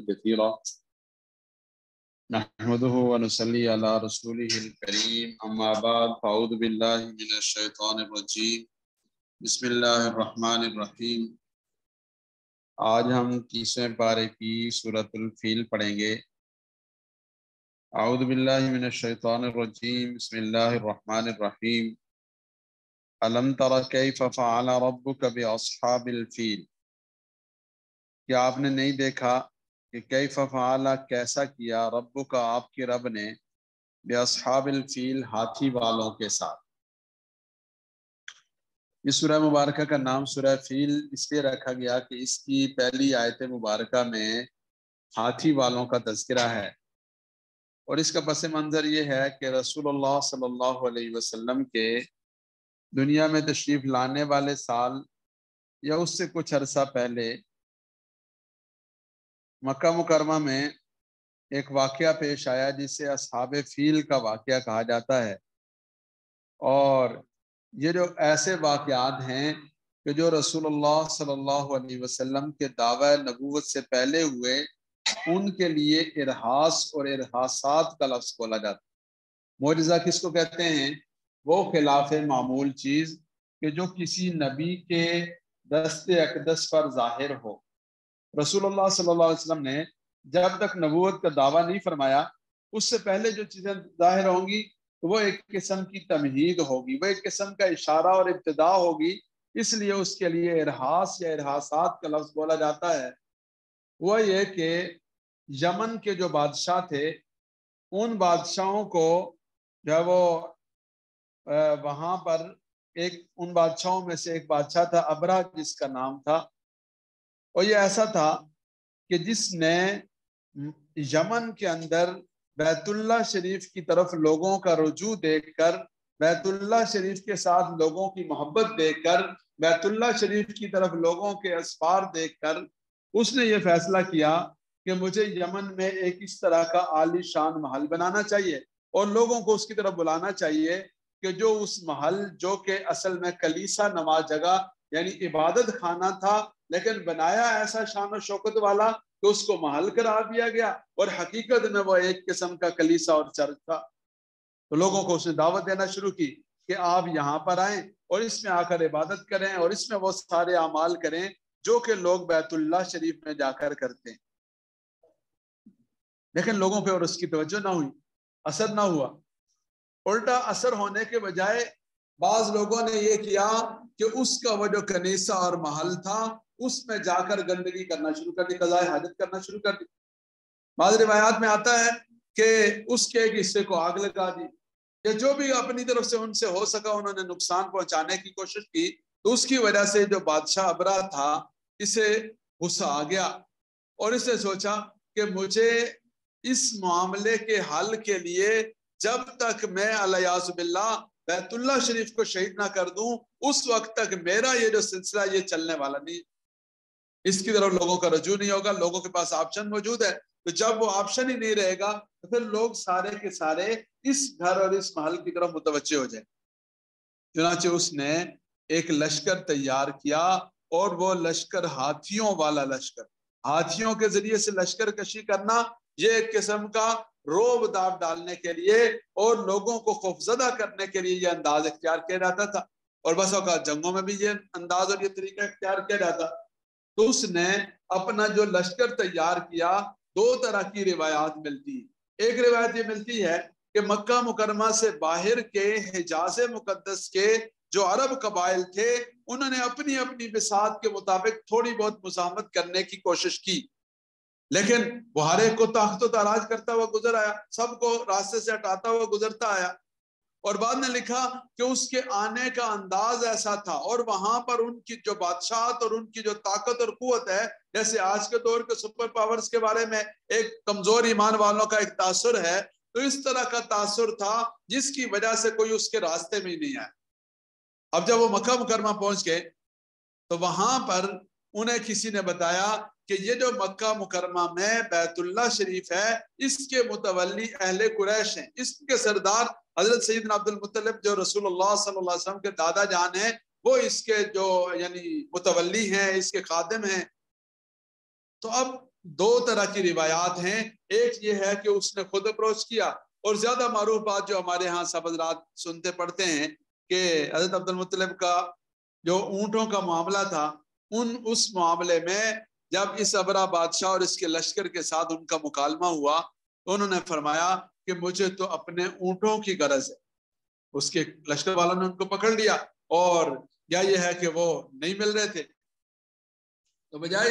कसीरा नहमदुहु व नुसल्ली अला रसूलिहिल करीम अम्मा बाद फ़अऊज़ु बिल्लाहि मिनश शैतानिर रजीम बिस्मिल्लाहिर रहमानिर रहीम। आज हम 30वें पारे की सूरतुल फील पढ़ेंगे। अऊज़ु बिल्लाहि मिनश शैतानिर रजीम बिस्मिल्लाहिर रहमानिर रहीम। अलम तरा कैफ़ फ़अल रब्बुका बि अस्हाबिल फील। क्या आपने नहीं देखा कि कैफ़ फ़अल कैसा किया रब्बुका आपके रब ने बि अस्हाबिल फील हाथी वालों के साथ। इस सूरह मुबारका का नाम सूरह फील इसलिए रखा गया कि इसकी पहली आयत मुबारका में हाथी वालों का तज़किरा है और इसका पस मंज़र ये है कि रसूलुल्लाह सल्लल्लाहु अलैहि वसल्लम के दुनिया में तशरीफ लाने वाले साल या उससे कुछ अरसा पहले मक्का मुकरमा में एक वाक़या पेश आया जिसे अस्हाबे फील का वाक़या कहा जाता है। और ये जो ऐसे वाक़यात हैं कि जो रसूलुल्लाह सल्लल्लाहु अलैहि वसल्लम के दावा नबूवत से पहले हुए, उनके लिए इरहास और इरहासात का लफ्ज़ बोला जाता है। मोजिज़ा किसको कहते हैं? वो खिलाफ मामूल चीज़ कि जो किसी नबी के दस्ते अक़दस पर ज़ाहिर हो। रसूलुल्लाह सल्लल्लाहु अलैहि वसल्लम ने जब तक नबूवत का दावा नहीं फरमाया, उससे पहले जो चीज़ें ज़ाहिर होंगी तो वो एक किस्म की तमहीद होगी, वो एक किस्म का इशारा और इब्तिदा होगी। इसलिए उसके लिए इरहास या इरहासात का लफ्ज़ बोला जाता है। वो ये कि यमन के जो बादशाह थे, उन बादशाहों को जब वो वहाँ पर एक उन बादशाहों में से एक बादशाह था अबरा जिसका नाम था, और ये ऐसा था कि जिसने यमन के अंदर बैतुल्लाह शरीफ की तरफ लोगों का रुजू देखकर, बैतुल्लाह शरीफ के साथ लोगों की मोहब्बत देखकर, बैतुल्लाह शरीफ की तरफ लोगों के असफार देखकर उसने ये फैसला किया कि मुझे यमन में एक इस तरह का आलीशान महल बनाना चाहिए और लोगों को उसकी तरफ बुलाना चाहिए कि जो उस महल, जो कि असल में कलीसा नमा जगह यानी इबादत खाना था, लेकिन बनाया ऐसा शान और शौकत वाला तो उसको महल करार दिया गया और हकीकत में वो एक किस्म का कलीसा और चर्च था। तो लोगों को उसने दावत देना शुरू की कि आप यहाँ पर आएं और इसमें आकर इबादत करें और इसमें वो सारे अमाल करें जो कि लोग बैतुल्लाह शरीफ में जाकर करते हैं। लेकिन लोगों पे और उसकी तवज्जो ना हुई, असर ना हुआ। उल्टा असर होने के बजाय बाज लोगों ने यह किया कि उसका वो जो कनीसा और महल था उसमें जाकर गंदगी करना शुरू कर दी, कज़ाए हाजत करना शुरू कर दी। बाज़ रिवायात में आता है कि उसके एक हिस्से को आग लगा दी, कि जो भी अपनी तरफ से उनसे हो सका उन्होंने नुकसान पहुंचाने की कोशिश की। तो उसकी वजह से जो बादशाह अबरा था, इसे गुस्सा आ गया और इसने सोचा कि मुझे इस मामले के हल के लिए जब तक मैं अलियाज़ु बिल्लाह बैतुल्लाह शरीफ को शहीद ना कर दूं, उस वक्त तक मेरा ये जो सिलसिला ये चलने वाला नहीं, इसकी तरफ लोगों का रजू नहीं होगा। लोगों के पास ऑप्शन मौजूद है, तो जब वो ऑप्शन ही नहीं रहेगा तो फिर लोग सारे के सारे इस घर और इस महल की तरफ मुतवज्जे हो जाए। चुनाचे उसने एक लश्कर तैयार किया और वो लश्कर हाथियों वाला लश्कर, हाथियों के जरिए से लश्कर कशी करना, ये एक किस्म का रोब दाब डालने के लिए और लोगों को खौफजदा करने के लिए ये अंदाज इख्तियार किया जाता था। और बस औकात जंगों में भी ये अंदाज और ये तरीका इख्तियार किया जाता। तो उसने अपना जो लश्कर तैयार किया, दो तरह की रिवायात मिलती है। एक रिवायत ये मिलती है कि मक्का मुकरमा से बाहर के हिजाज मुकद्दस के जो अरब कबाइल थे, उन्होंने अपनी अपनी बिसात के मुताबिक थोड़ी बहुत मुज़ाहमत करने की कोशिश की, लेकिन वो हर एक को ताकत ताराज करता हुआ गुजर आया, सबको रास्ते से हटाता हुआ गुजरता आया। और बाद में लिखा कि उसके आने का अंदाज ऐसा था और वहां पर उनकी जो बादशाहत और उनकी जो ताकत और कुव्वत है, जैसे आज के दौर के सुपर पावर्स के बारे में एक कमजोर ईमान वालों का एक तासुर है, तो इस तरह का तासुर था जिसकी वजह से कोई उसके रास्ते में ही नहीं आया। अब जब वो मक्का मुकरमा पहुंच गए तो वहां पर उन्हें किसी ने बताया कि ये जो मक्का मुकरमा में बैतुल्लाह शरीफ है, इसके मुतवल्ली अहले कुरैश हैं, इसके सरदार हजरत सैयदना अब्दुल मुत्तलिब जो रसूलुल्लाह सल्लल्लाहु अलैहि वसल्लम के दादा जान हैं, वो इसके जो यानी मुतवल्ली हैं, इसके खादिम हैं। तो अब दो तरह की रिवायात हैं। एक ये है कि उसने खुद अप्रोच किया, और ज्यादा मारूफ बात जो हमारे यहाँ सब हज़रात सुनते पढ़ते हैं कि हजरत अब्दुल मुत्तलिब का जो ऊंटों का मामला था, उस मामले में जब इस अबरा बादशाह और इसके लश्कर के साथ उनका मुकालमा हुआ, तो उन्होंने फरमाया कि मुझे तो अपने ऊंटों की गरज है। उसके लश्कर वालों ने उनको पकड़ लिया, और या ये है कि वो नहीं मिल रहे थे। तो बजाय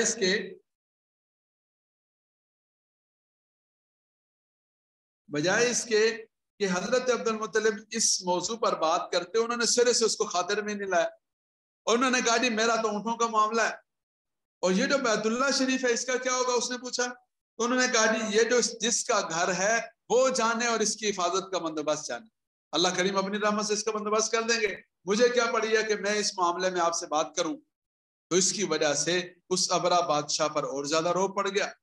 इसके कि हजरत अब्दुल मुत्तलिब इस मौजू पर बात करते, उन्होंने सिरे से उसको खातिर में नहीं लाया, और उन्होंने कहा जी मेरा तो ऊँटों का मामला है, और ये जो बैतुल्लाह शरीफ है इसका क्या होगा, उसने पूछा। तो उन्होंने कहा जी ये जो जिसका घर है वो जाने और इसकी हिफाजत का बंदोबस्त जाने, अल्लाह करीम अपनी रहमत से इसका बंदोबस्त कर देंगे, मुझे क्या पड़ी है कि मैं इस मामले में आपसे बात करूं। तो इसकी वजह से उस अबरा बादशाह पर और ज्यादा रोब पड़ गया।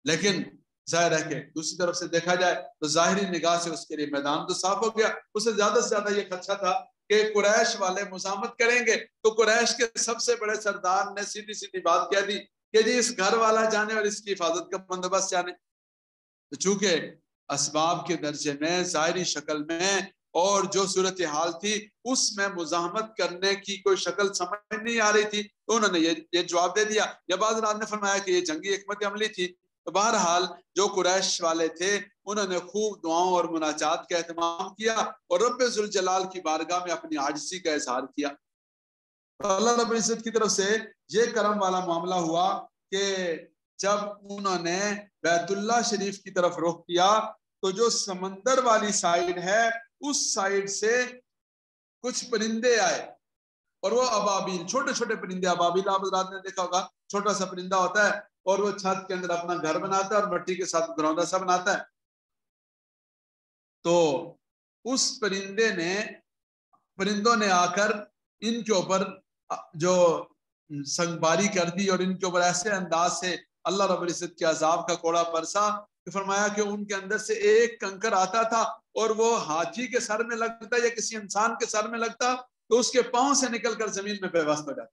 लेकिन जाहिर है कि दूसरी तरफ से देखा जाए तो जाहिरी निगाह से उसके लिए मैदान तो साफ हो गया। उसे से ज्यादा ये खदशा था कि कुरैश वाले मुजामत करेंगे, तो कुरैश के सबसे बड़े सरदार ने सीधी सीधी बात कह दी कि जी इस घर वाला जाने और इसकी हिफाजत का बंदोबस्त जाने। तो चूंकि असबाब के दर्जे में, जाहिरी शक्ल में, और जो सूरत हाल थी उसमें मुजाहमत करने की कोई शक्ल समझ नहीं आ रही थी, तो उन्होंने ये जवाब दे दिया। या बाद रात ने फरमाया कि ये जंगी हिकमत अमली थी। तो बहरहाल जो कुरैश वाले थे उन्होंने खूब दुआओं और मुनाजात का एहतमाम किया, और रब्बे जुल जलाल की बारगाह में अपनी आजिज़ी का इजहार किया। तो अल्लाह रब्बुल इज्जत की तरफ से ये करम वाला मामला हुआ कि जब उन्होंने बैतुल्लाह शरीफ की तरफ रुख किया, तो जो समंदर वाली साइड है उस साइड से कुछ परिंदे आए, और वो अबाबील, छोटे छोटे परिंदे। अबाबील आप रात ने देखा होगा, छोटा सा परिंदा होता है, और वो छत के अंदर अपना घर बनाता है और मिट्टी के साथ घरौंदा सा बनाता है। तो उस परिंदों ने आकर इनके ऊपर जो संगबारी कर दी, और इनके ऊपर ऐसे अंदाज से अल्लाह रब्बुल इज्जत के अजाब का कोड़ा बरसा कि फरमाया कि उनके अंदर से एक कंकर आता था, और वो हाथी के सर में लगता या किसी इंसान के सर में लगता तो उसके पांव से निकलकर जमीन में बेबस हो जाता।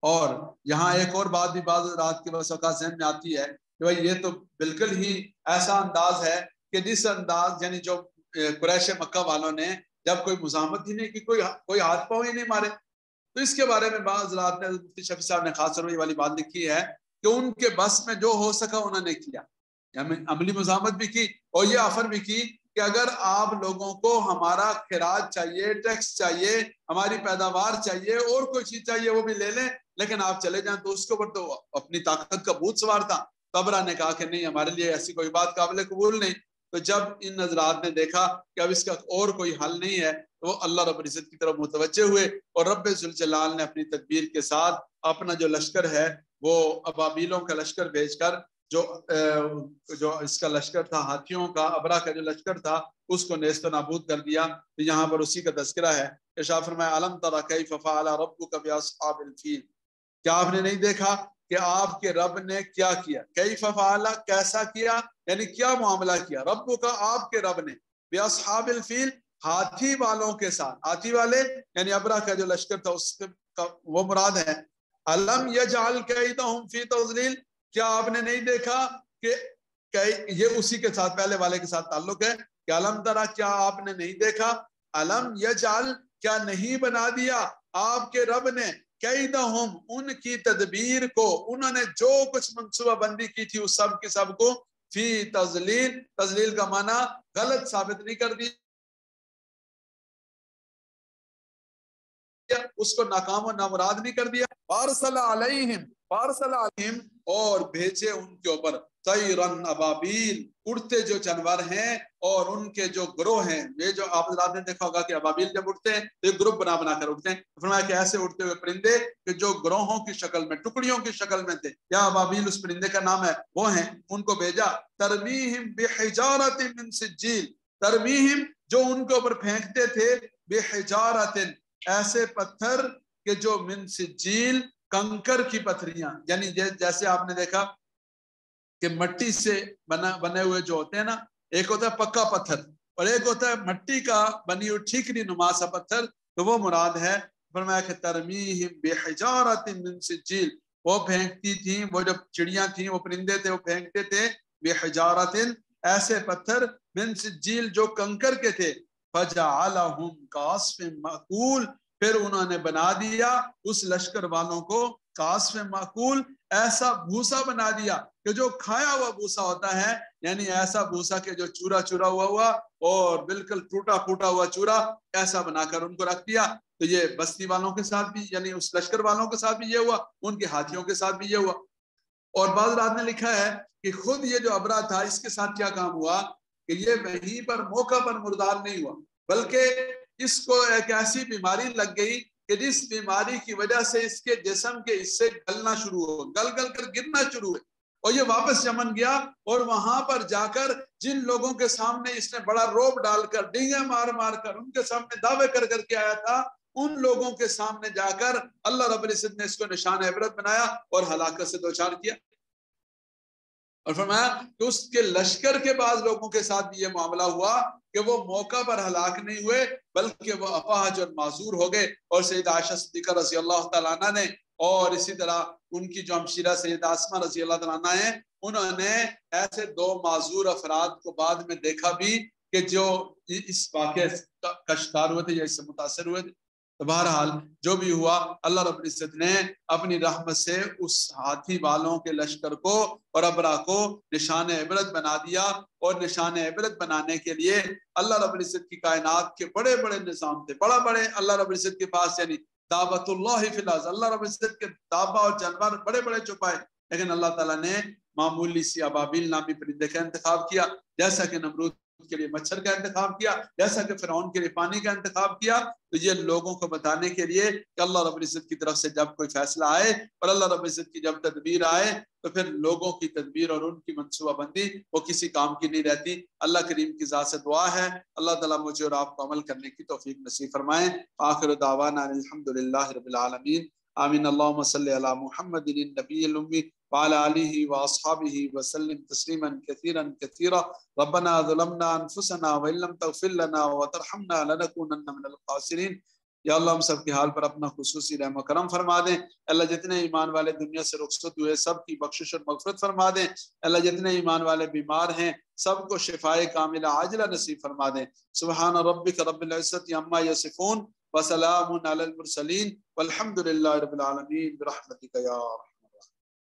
और यहाँ एक और बात भी बाद रात के वक़्त ज़हन में आती है कि भाई ये तो बिल्कुल ही ऐसा अंदाज है कि जिस अंदाज, यानी जो कुरैश मक्का वालों ने जब कोई मुजामत ही नहीं की, कोई हाथ पांव ही नहीं मारे। तो इसके बारे में बाज़ रात ने मुफ्ती शफी साहब ने खास तौर वाली बात लिखी है कि उनके बस में जो हो सका उन्होंने किया, अमली मुजामत भी की, और ये ऑफर भी की कि अगर आप लोगों को हमारा खिराज चाहिए, टैक्स चाहिए, हमारी पैदावार चाहिए, और कोई चीज चाहिए वो भी ले लें, लेकिन आप चले जाएं। तो उसके ऊपर तो अपनी ताकत का भूत सवार था। तबरा ने कहा कि नहीं, हमारे लिए ऐसी कोई बात काबिल कबूल नहीं। तो जब इन नजरात ने देखा कि अब इसका और कोई हल नहीं है, तो वो अल्लाह रब्बुल इज्जत की तरफ मुतवज्जे हुए, और रब्बे जुल जलाल ने अपनी तदबीर के साथ अपना जो लश्कर है वो अबाबीलों का लश्कर भेजकर जो इसका लश्कर था, हाथियों का, अबरा का जो लश्कर था, उसको नेस्त नाबूद कर दिया। तो यहाँ पर उसी का तस्करा है। इरशाद फरमाया अलम तरा कैफ फअल रब्बुका बिअस्हाबिल फील, क्या आपने नहीं देखा कि आपके रब ने क्या किया। कैफ फअल, कैसा किया, यानी क्या मामला किया। रब्बुका, आपके रब ने, बिअस्हाबिल फील, हाथी वालों के साथ। हाथी वाले यानी अबरा का जो लश्कर था उसका वो मुराद है। अलम यजअल कैदहुम फी तज़लील, क्या आपने नहीं देखा कि ये उसी के साथ, पहले वाले के साथ ताल्लुक है कि अलम तरा, क्या आपने नहीं देखा, अलम यजअल, क्या नहीं बना दिया आपके रब ने, कैदहुम, उनकी तदबीर को, उन्होंने जो कुछ मंसूबा बंदी की थी उस सब की सब को, फी तज़लील, तज़लील का माना गलत साबित नहीं कर दिया, उसको नाकाम और नामुराद नहीं कर दिया। पारसला अलैहिम, पारसला अलैहिम, और भेजे उनके ऊपर तैरन अबाबील, उड़ते जो जानवर हैं और उनके जो ग्रोह हैं। ये जो आप ने देखा होगा कि अबाबील जब उड़ते हैं तो ग्रुप बना बना कर उड़ते हैं। फरमाया कि ऐसे उड़ते हुए परिंदे कि जो ग्रोहों की शक्ल में, टुकड़ियों की शक्ल में थे, या अबाबील उस परिंदे का नाम है, वो हैं, उनको भेजा। तरमीहिम बिहिजारतिन मिन सिज्जील, तरमीहिम, जो उनके ऊपर फेंकते थे, बिहिजारतिन, ऐसे पत्थर के जो मिन सिज्जील, कंकर की पत्थरियां, यानी जैसे आपने देखा कि मिट्टी से बने हुए जो होते हैं ना, एक होता है पक्का पत्थर और एक होता है मिट्टी का बनी हुई ठीकरी नुमा सा पत्थर, तो वो मुराद है। फरमाया कि तरमीहिम बिहिजारतिन मिन सिज्जील, वो फेंकती थी, वो जो चिड़ियां थी, वो परिंदे थे, वो फेंकते थे बिहिजारतिन, ऐसे पत्थर, मिन सिज्जील, जो कंकर के थे, फजअलहुम कास्फिन माकूल, फिर उन्होंने बना दिया उस लश्कर वालों को कास्फिन माकूल, ऐसा भूसा बना दिया कि जो खाया हुआ भूसा होता है, यानी ऐसा भूसा के जो चूरा चूरा हुआ और बिल्कुल टूटा फूटा हुआ चूरा, ऐसा बनाकर उनको रख दिया। तो ये बस्ती वालों के साथ भी, यानी उस लश्कर वालों के साथ भी ये हुआ, उनके हाथियों के साथ भी ये हुआ। और बाद रात ने लिखा है कि खुद ये जो अबरा था, इसके साथ क्या काम हुआ कि ये वहीं पर मौका पर मुर्दार नहीं हुआ, बल्कि इसको एक ऐसी बीमारी लग गई कि जिस बीमारी की वजह से इसके जिस्म के हिस्से गलना शुरू हो, गल गल कर गिरना शुरू हुए, और ये वापस यमन गया और वहां पर जाकर जिन लोगों के सामने इसने बड़ा रोब डालकर, डींगे मार मार कर उनके सामने दावे कर करके आया था, उन लोगों के सामने जाकर अल्लाह रब्बुल इज्जत ने इसको निशान इबरत बनाया और हलाकत से दो चार किया। और फरमाया कि उसके लश्कर के बाद लोगों के साथ भी ये मामला हुआ कि वो मौका पर हलाक नहीं हुए, बल्कि वो अपाहज और माजूर हो गए। और सैयद आयशा सिद्दीक़ा रज़ी अल्लाह तआला अन्हा ने, और इसी तरह उनकी जो हमशीरा सैयद आसमा रज़ी अल्लाह तआला अन्हा है, उन्होंने ऐसे दो माजूर अफराद को बाद में देखा भी कि जो इस वाक़े का शिकार हुए थे या इससे मुतासर हुए थे। तो बहरहाल जो भी हुआ, अल्लाह रब्बुल इज्जत ने अपनी रहमत से उस हाथी वालों के लश्कर को और अबरा को निशान इबरत बना दिया। और निशान इबरत बनाने के लिए अल्लाह रब्बुल इज्जत की कायनात के बड़े बड़े निज़ाम थे, बड़ा बड़े अल्लाह रब्बुल इज्जत के पास, यानी दावतुल्लाह फिल अर्ज़, अल्लाह रब्बुल इज्जत के दावा और जानवर बड़े बड़े छुपाए, लेकिन अल्लाह ताला ने मामूली सी अबाबिल नामी परिंदे का इंतखाब किया, जैसा कि नमरूद के लिए मच्छर का इंतखाब किया, जैसा कि फिरौन के लिए पानी का इंतखाब किया। तो ये लोगों को बताने के लिए कि अल्लाह रब्बुल इज्जत की तरफ से जब कोई फैसला आए और अल्लाह रब्बुल इज्जत की जब तदबीर आए, तो फिर लोगों की तदबीर और उनकी मनसूबाबंदी वो किसी काम की नहीं रहती। अल्लाह करीम की ज़ात से दुआ है, अल्लाह ताला मुझे और आपको अमल करने की तौफीक नसीब फरमाए। आखिर दावाना अल्हम्दुलिल्लाहि रब्बिल आलमीन। आमीन। अल्लाहुम्मा सल्लि अला मुहम्मदिन नबिय्यिल उम्मी व अला आलिहि व अस्हाबिहि व सल्लिम तस्लीमन कसीरन कसीरा। रब्बना ज़लमना अनफुसना व इल्लम तग़फिर लना व तरहमना लनकूनन्ना मिनल ख़ासिरीन। या अल्लाह हम सब के हाल पर अपना खुसूसी रहम करम फरमा दें। अल्लाह जितने ईमान वाले दुनिया से रुखसत हुए सब की बख्शिश और मग़फ़िरत फरमा दें। अल्लाह जितने ईमान वाले बीमार हैं सबको शिफाए कामिला आजिला नसीब फरमा दें। सुब्हान रब्बिक रब्बिल इज़्ज़ति अम्मा यसिफून व सलामुन अलल मुरसलीन वल्हम्दुलिल्लाहि रब्बिल आलमीन बिरहमतिका या